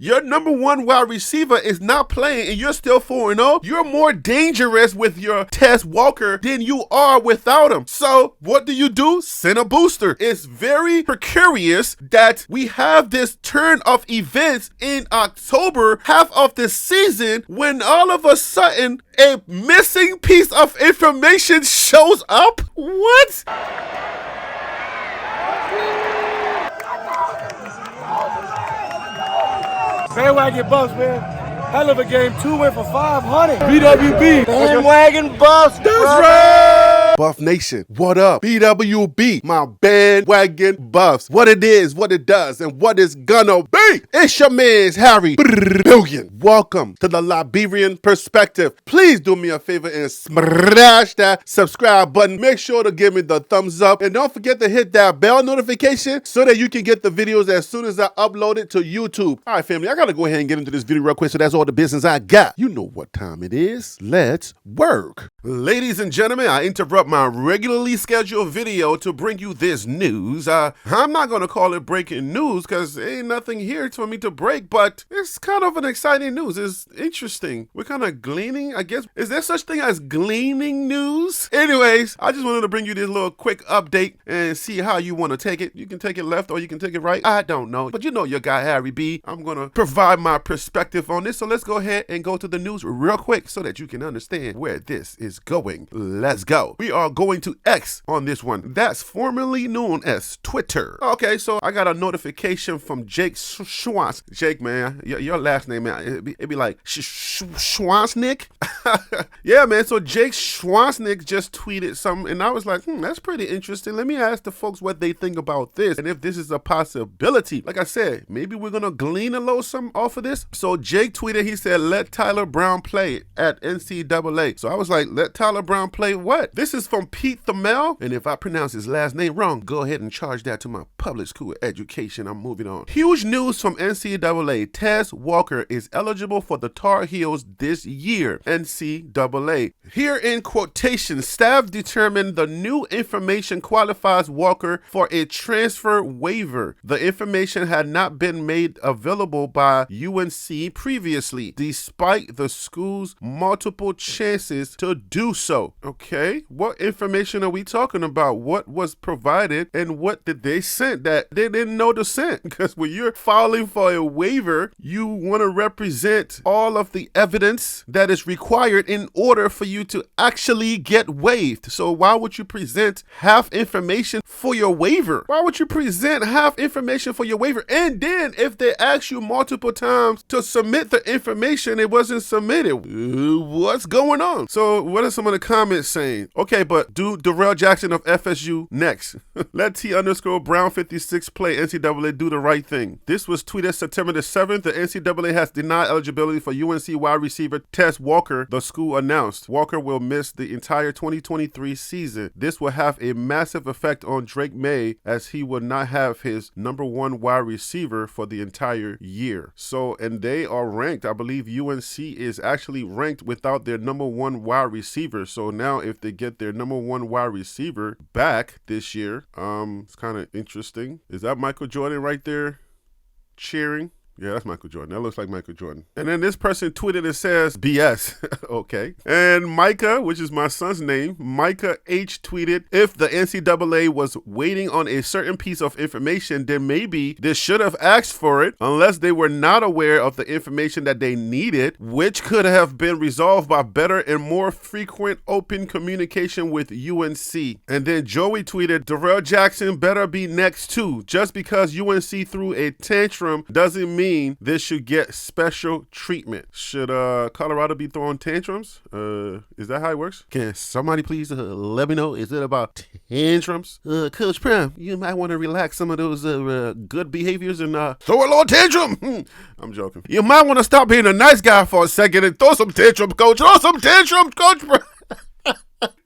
Your number one wide receiver is not playing and you're still 4-0. You're more dangerous with your Tez Walker than you are without him. So what do? Send a booster. It's very precarious that we have this turn of events in October, half of the season, when all of a sudden a missing piece of information shows up. What? Bandwagon Buffs, man. Hell of a game. 2 went for 500. BWB. Bandwagon Buffs. That's right. Buff Nation, what up? BWB, my bandwagon buffs. What it is, what it does, and what it's gonna be. It's your man's Harry Billion. Welcome to the Liberian Perspective. Please do me a favor and smash that subscribe button. Make sure to give me the thumbs up. And don't forget to hit that bell notification so that you can get the videos as soon as I upload it to YouTube. All right, family, I gotta go ahead and get into this video real quick, so that's all the business I got. You know what time it is. Let's work. Ladies and gentlemen, I interrupt my regularly scheduled video to bring you this news. I'm not going to call it breaking news because there ain't nothing here for me to break, but it's kind of an exciting news. It's interesting. We're kind of gleaning, I guess. Is there such thing as gleaning news? Anyways, I just wanted to bring you this little quick update and see how you want to take it. You can take it left or you can take it right. I don't know, but you know your guy Harry B. I'm going to provide my perspective on this. So let's go ahead and go to the news real quick so that you can understand where this is going. Let's go. We are going to X on this one. That's formerly known as Twitter. Okay, so I got a notification from Jake Schwantz. Jake, man, your last name, man, it'd be like Schwanznick. Yeah, man, so Jake Schwanznick just tweeted something, and I was like, that's pretty interesting. Let me ask the folks what they think about this, and if this is a possibility. Like I said, maybe we're gonna glean a little something off of this. So Jake tweeted, he said, let Tyler Brown play at NCAA. So I was like, let Tyler Brown play what? This is from Pete Thamel, and if I pronounce his last name wrong, go ahead and charge that to my public school education. I'm moving on. Huge news from NCAA. Tez Walker is eligible for the Tar Heels this year. NCAA. Here in quotation, staff determined the new information qualifies Walker for a transfer waiver. The information had not been made available by UNC previously, despite the school's multiple chances to do so. Okay, what information are we talking about? What was provided and what did they send that they didn't know to send? Because when you're filing for a waiver, you want to represent all of the evidence that is required in order for you to actually get waived. So why would you present half information for your waiver? Why would you present half information for your waiver? And then if they ask you multiple times to submit the information, it wasn't submitted. What's going on? So what are some of the comments saying? Okay, but do Darrell Jackson of FSU next. Let T_Brown 56 play NCAA do the right thing. This was tweeted September the 7th. The NCAA has denied eligibility for UNC wide receiver Tez Walker. The school announced Walker will miss the entire 2023 season. This will have a massive effect on Drake May, as he will not have his number one wide receiver for the entire year. So, and they are ranked. I believe UNC is actually ranked without their number one wide receiver. So now if they get their number one wide receiver back this year, it's kind of interesting. Is that Michael Jordan right there cheering? Yeah, that's Michael Jordan. That looks like Michael Jordan. And then this person tweeted and says, BS. Okay. And Micah, which is my son's name, Micah H tweeted, if the NCAA was waiting on a certain piece of information, then maybe they should have asked for it, unless they were not aware of the information that they needed, which could have been resolved by better and more frequent open communication with UNC. And then Joey tweeted, Darrell Jackson better be next too. Just because UNC threw a tantrum doesn't mean this should get special treatment. Should Colorado be throwing tantrums? Is that how it works? Can somebody please let me know? Is it about tantrums? Coach Prem, you might want to relax some of those good behaviors and throw a little tantrum. I'm joking. You might want to stop being a nice guy for a second and throw some tantrums, coach. Throw some tantrums, Coach Prem.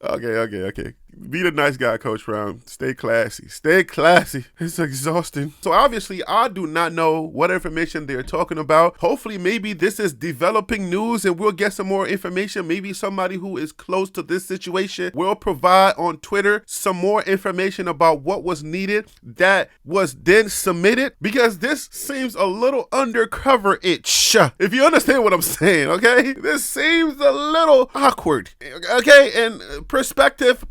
Okay. Be the nice guy, Coach Brown. Stay classy. Stay classy. It's exhausting. So obviously, I do not know what information they're talking about. Hopefully, maybe this is developing news and we'll get some more information. Maybe somebody who is close to this situation will provide on Twitter some more information about what was needed that was then submitted, because this seems a little undercover-ish. If you understand what I'm saying, okay? This seems a little awkward, okay? And perspective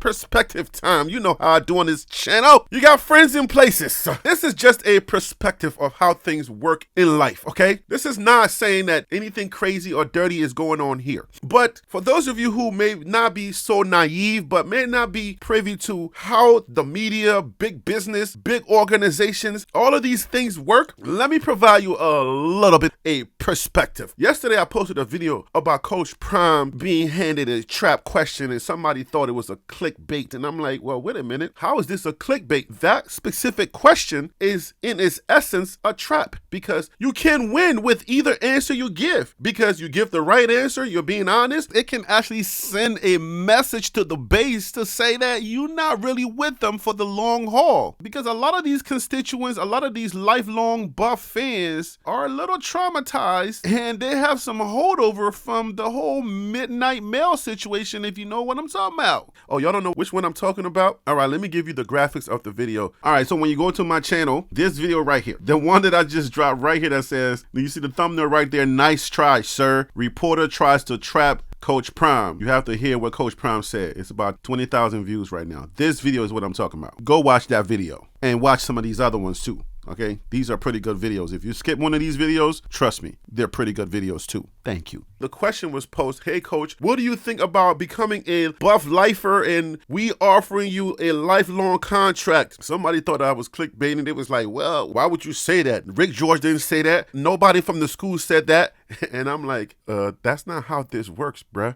time. You know how I do on this channel. You got friends in places. So this is just a perspective of how things work in life, okay? This is not saying that anything crazy or dirty is going on here. But for those of you who may not be so naive, but may not be privy to how the media, big business, big organizations, all of these things work, let me provide you a little bit a perspective. Yesterday, I posted a video about Coach Prime being handed a trap question and somebody thought it was a clickbait. And I'm like, well, wait a minute. How is this a clickbait? That specific question is in its essence a trap, because you can win with either answer you give. Because you give the right answer, you're being honest, it can actually send a message to the base to say that you're not really with them for the long haul. Because a lot of these constituents, a lot of these lifelong Buff fans are a little traumatized and they have some holdover from the whole midnight mail situation, if you know what I'm talking about. Oh, y'all don't know which one I'm talking about? All right, let me give you the graphics of the video. All right, so when you go to my channel, this video right here, the one that I just dropped right here that says, you see the thumbnail right there, nice try, sir. Reporter tries to trap Coach Prime. You have to hear what Coach Prime said. It's about 20,000 views right now. This video is what I'm talking about. Go watch that video and watch some of these other ones too. Okay, these are pretty good videos. If you skip one of these videos, trust me, they're pretty good videos too. Thank you. The question was posed, hey coach, what do you think about becoming a Buff lifer and we offering you a lifelong contract? Somebody thought I was clickbaiting. It was like, well, why would you say that? Rick George didn't say that. Nobody from the school said that. And I'm like, that's not how this works, bruh.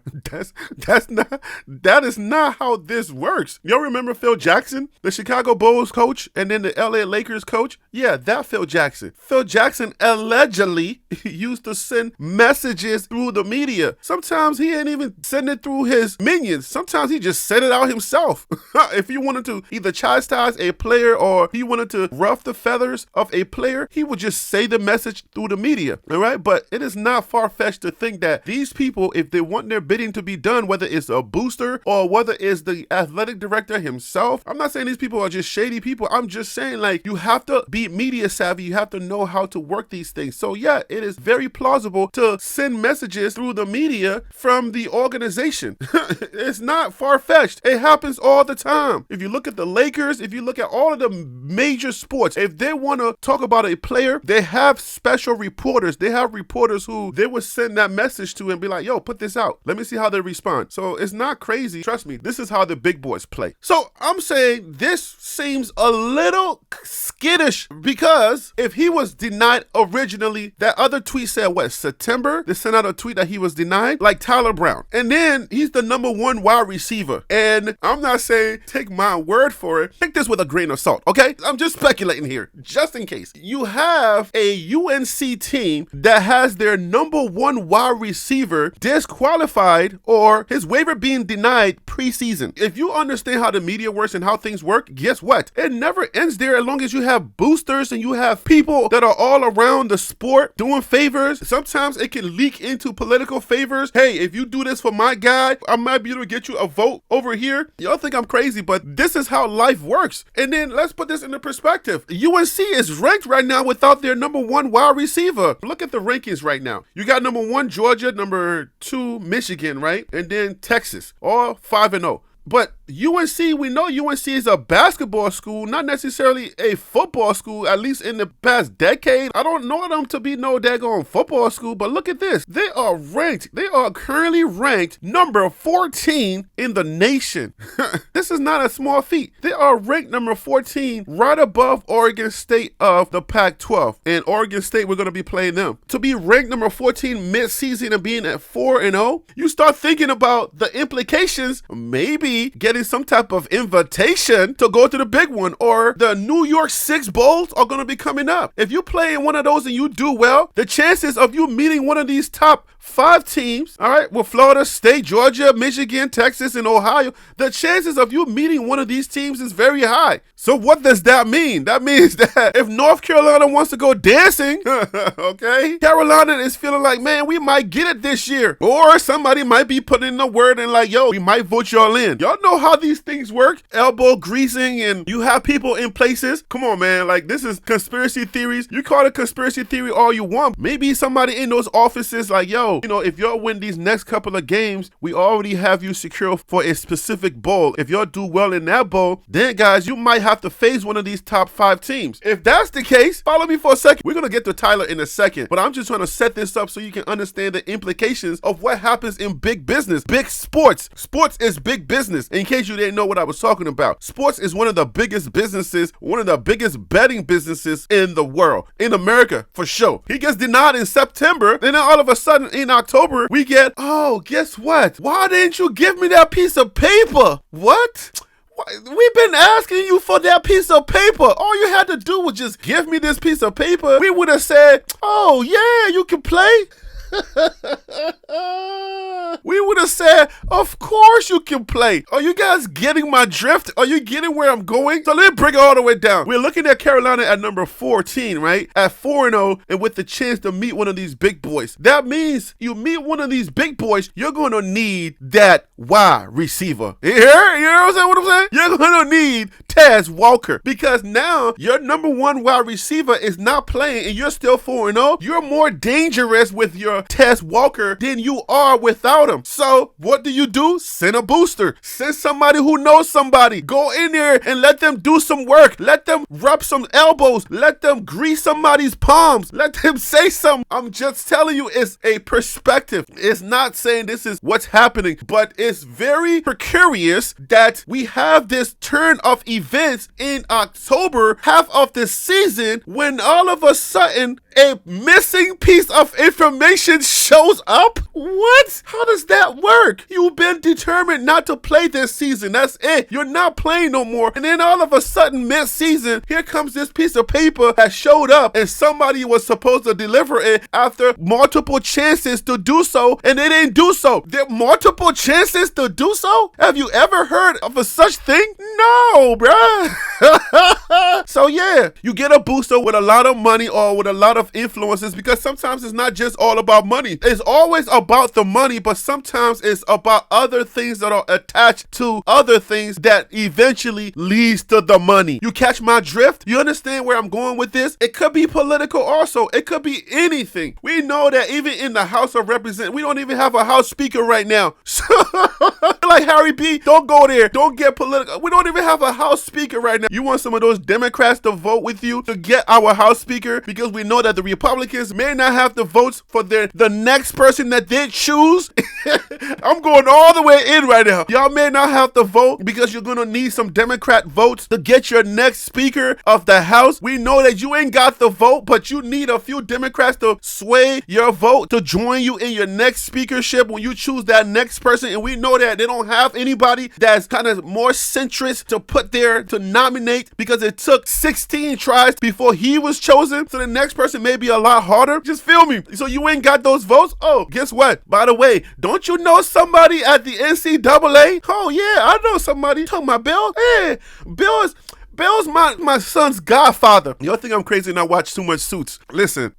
That is not how this works. Y'all remember Phil Jackson, the Chicago Bulls coach, and then the LA Lakers coach? Yeah, that Phil Jackson. Phil Jackson allegedly used to send messages through the media. Sometimes he ain't even send it through his minions. Sometimes he just sent it out himself. If he wanted to either chastise a player or he wanted to rough the feathers of a player, he would just say the message through the media. All right, but it is not far-fetched to think that these people, if they want their bidding to be done, whether it's a booster or whether it's the athletic director himself, I'm not saying these people are just shady people. I'm just saying, like, you have to be media savvy. You have to know how to work these things. So yeah, it is very plausible to send messages through the media from the organization. It's not far-fetched. It happens all the time. If you look at the Lakers, if you look at all of the major sports, if they want to talk about a player, they have special reporters. They have reporters who they would send that message to and be like, yo, put this out. Let me see how they respond. So it's not crazy. Trust me, this is how the big boys play. So I'm saying this seems a little skittish, because if he was denied originally, that other tweet said, what, September? They sent out a tweet that he was denied, like Tyler Brown. And then he's the #1 wide receiver. And I'm not saying take my word for it. Take this with a grain of salt, okay? I'm just speculating here, just in case. You have a UNC team that has their #1 wide receiver disqualified or his waiver being denied preseason. If you understand how the media works and how things work, guess what? It never ends there as long as you have boosters and you have people that are all around the sport doing favors. Sometimes it can leak into political favors. Hey, if you do this for my guy, I might be able to get you a vote over here. Y'all think I'm crazy, but this is how life works. And then let's put this into perspective. UNC is ranked right now without their #1 wide receiver. Look at the rankings right now. You got #1 Georgia, #2 Michigan, right? And then Texas, all 5-0. But UNC, we know UNC is a basketball school, not necessarily a football school, at least in the past decade. I don't know them to be no daggone football school, but look at this. They are ranked. They are currently ranked #14 in the nation. This is not a small feat. They are ranked #14 right above Oregon State of the Pac-12. And Oregon State, we're going to be playing them. To be ranked #14 mid-season and being at 4-0, you start thinking about the implications, maybe getting some type of invitation to go to the big one, or the New York Six Bowls are going to be coming up. If you play in one of those and you do well, the chances of you meeting one of these top 5 teams, all right, with Florida State, Georgia, Michigan, Texas, and Ohio, the chances of you meeting one of these teams is very high. So what does that mean? That means that if North Carolina wants to go dancing, okay, Carolina is feeling like, man, we might get it this year. Or somebody might be putting in the word and like, yo, we might vote y'all in. Y'all know how these things work. Elbow greasing, and you have people in places. Come on, man. Like, this is conspiracy theories. You call it conspiracy theory all you want. Maybe somebody in those offices like, yo, you know, if y'all win these next couple of games, we already have you secure for a specific bowl. If y'all do well in that bowl, then guys, you might have to face one of these top 5 teams. If that's the case, follow me for a second. We're going to get to Tyler in a second, but I'm just trying to set this up so you can understand the implications of what happens in big business, big sports. Sports is big business. In case you didn't know what I was talking about, sports is one of the biggest businesses, one of the biggest betting businesses in the world, in America for sure. He gets denied in September, and then all of a sudden in October, we get, oh, guess what? Why didn't you give me that piece of paper? What? We've been asking you for that piece of paper. All you had to do was just give me this piece of paper. We would have said, oh yeah, you can play. We would have said, of course you can play. Are you guys getting my drift? Are you getting where I'm going? So let me bring it all the way down. We're looking at Carolina at number 14, right? At 4-0, and with the chance to meet one of these big boys. That means you meet one of these big boys, you're going to need that wide receiver. You know what I'm saying? You're going to need Tez Walker, because now your number 1 wide receiver is not playing and you're still 4-0. You're more dangerous with your Tez Walker than you are without him. So what do? Send a booster. Send somebody who knows somebody. Go in there and let them do some work. Let them rub some elbows. Let them grease somebody's palms. Let them say something. I'm just telling you, it's a perspective. It's not saying this is what's happening, but it's very precarious that we have this turn of events in October, half of the season, when all of a sudden a missing piece of information shows up? What? How does that work? You've been determined not to play this season. That's it. You're not playing no more. And then all of a sudden, mid-season, here comes this piece of paper that showed up, and somebody was supposed to deliver it after multiple chances to do so, and they didn't do so. There are multiple chances to do so? Have you ever heard of a such thing? No, bruh. So yeah, you get a booster with a lot of money or with a lot of influences, because sometimes it's not just all about money. It's always about the money, but sometimes it's about other things that are attached to other things that eventually leads to the money. You catch my drift? You understand where I'm going with this? It could be political also. It could be anything. We know that even in the House of Representatives, we don't even have a House Speaker right now. So, like Harry B., don't go there. Don't get political. We don't even have a House Speaker right now. You want some of those Democrats to vote with you to get our House Speaker, because we know that the Republicans may not have the votes for the next person that they choose. I'm going all the way in right now. Y'all may not have to vote because you're going to need some Democrat votes to get your next Speaker of the House. We know that you ain't got the vote, but you need a few Democrats to sway your vote to join you in your next speakership when you choose that next person. And we know that they don't have anybody that's kind of more centrist to put there to nominate, because it took 16 tries before he was chosen. So the next person may be a lot harder. Just feel me. So you ain't got those votes? Oh, guess what? By the way, don't you know somebody at the NCAA? Oh yeah, I know somebody. You talking about Bill? Hey, Bill's my son's godfather. Y'all think I'm crazy and I watch too much Suits. Listen,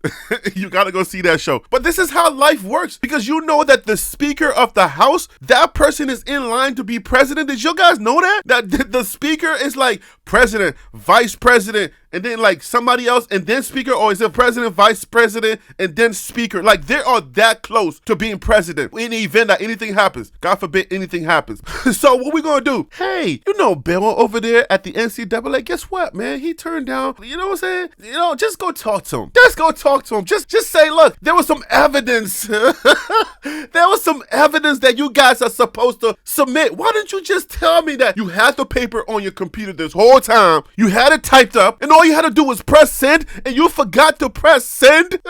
you gotta go see that show. But this is how life works, because you know that the Speaker of the House, that person is in line to be president. Did you guys know that? That the Speaker is like president, vice president, and then like somebody else, and then speaker? Or is it president, vice president, and then speaker? Like, they are that close to being president in the event that anything happens. God forbid anything happens. So what we gonna do? Hey, you know Bill over there at the NCAA, guess what, man? He turned down, you know what I'm saying? You know, just go talk to him. Just go talk to him. Just say, look, there was some evidence. There was some evidence that you guys are supposed to submit. Why didn't you just tell me that you had the paper on your computer this whole time? You had it typed up, and all you had to do was press send, and you forgot to press send?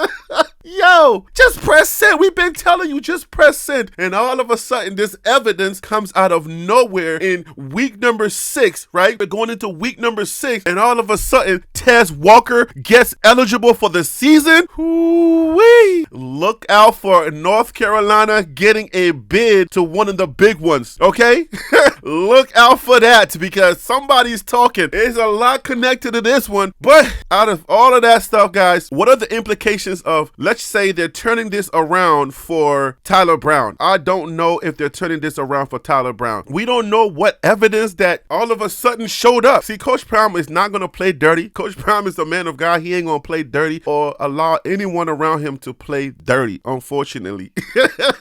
Yo, just press send. We've been telling you, just press send. And all of a sudden, this evidence comes out of nowhere in week number 6, right? We're going into week number 6, and all of a sudden, Tez Walker gets eligible for the season. Ooh-wee. look out for North Carolina getting a bid to one of the big ones, okay? Look out for that because somebody's talking. There's a lot connected to this one. But out of all of that stuff, guys, what are the implications of, let's say they're turning this around for Tyler Brown? I don't know if they're turning this around for Tyler Brown. We don't know what evidence that all of a sudden showed up. See, Coach Prime is not going to play dirty. Coach Prime is a man of God. He ain't going to play dirty or allow anyone around him to play dirty, unfortunately.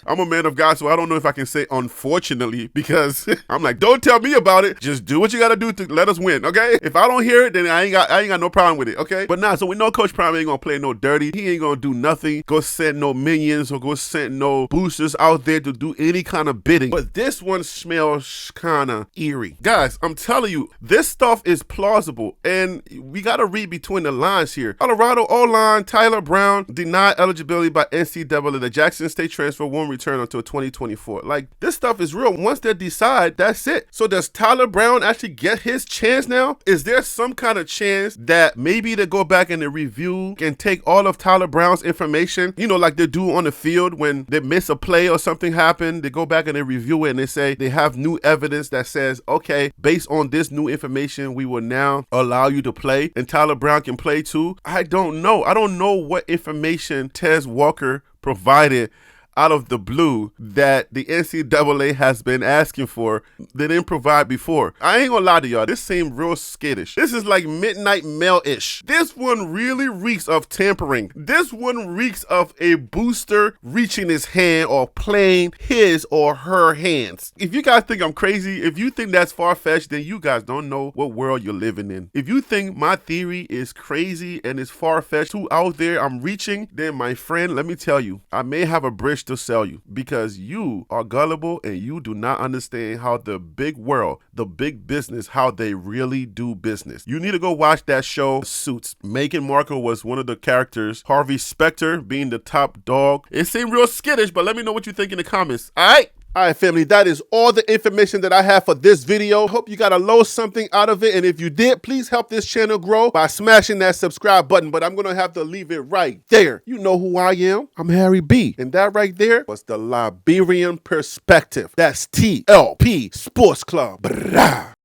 I'm a man of God, so I don't know if I can say unfortunately because I'm like, don't tell me about it. Just do what you got to do to let us win, okay? If I don't hear it, then I ain't got no problem with it, okay? But nah, so we know Coach Prime ain't going to play no dirty. He ain't going to do nothing. Go send no minions or go send no boosters out there to do any kind of bidding. But this one smells kind of eerie. Guys, I'm telling you, this stuff is plausible and we got to read between the lines here. Colorado O-line Tyler Brown denied eligibility by NCAA. The Jackson State transfer won't return until 2024. Like, this stuff is real. Once they decide, that's it. So does Tyler Brown actually get his chance now? Is there some kind of chance that maybe they go back and they review and take all of Tyler Brown's information, you know, like they do on the field when they miss a play or something happened, they go back and they review it and they say they have new evidence that says, okay, based on this new information, we will now allow you to play and Tyler Brown can play too? I don't know. I don't know what information Tez Walker provided out of the blue that the NCAA has been asking for. They didn't provide before. I ain't gonna lie to y'all, this seemed real skittish. This is like Midnight Mail-ish. This one really reeks of tampering. This one reeks of a booster reaching his hand or playing his or her hands. If you guys think I'm crazy, if you think that's far-fetched, then you guys don't know what world you're living in. If you think my theory is crazy and it's far-fetched, too out there, I'm reaching, then my friend, let me tell you, I may have a bridge to sell you because you are gullible and you do not understand how the big world, the big business, how they really do business. You need to go watch that show, Suits. Meghan Markle was one of the characters. Harvey Specter being the top dog. It seemed real skittish, but let me know what you think in the comments. All right? All right, family, that is all the information that I have for this video. Hope you got a little something out of it. And if you did, please help this channel grow by smashing that subscribe button. But I'm going to have to leave it right there. You know who I am. I'm Harry B. And that right there was the Liberian Perspective. That's TLP Sports Club. Brah.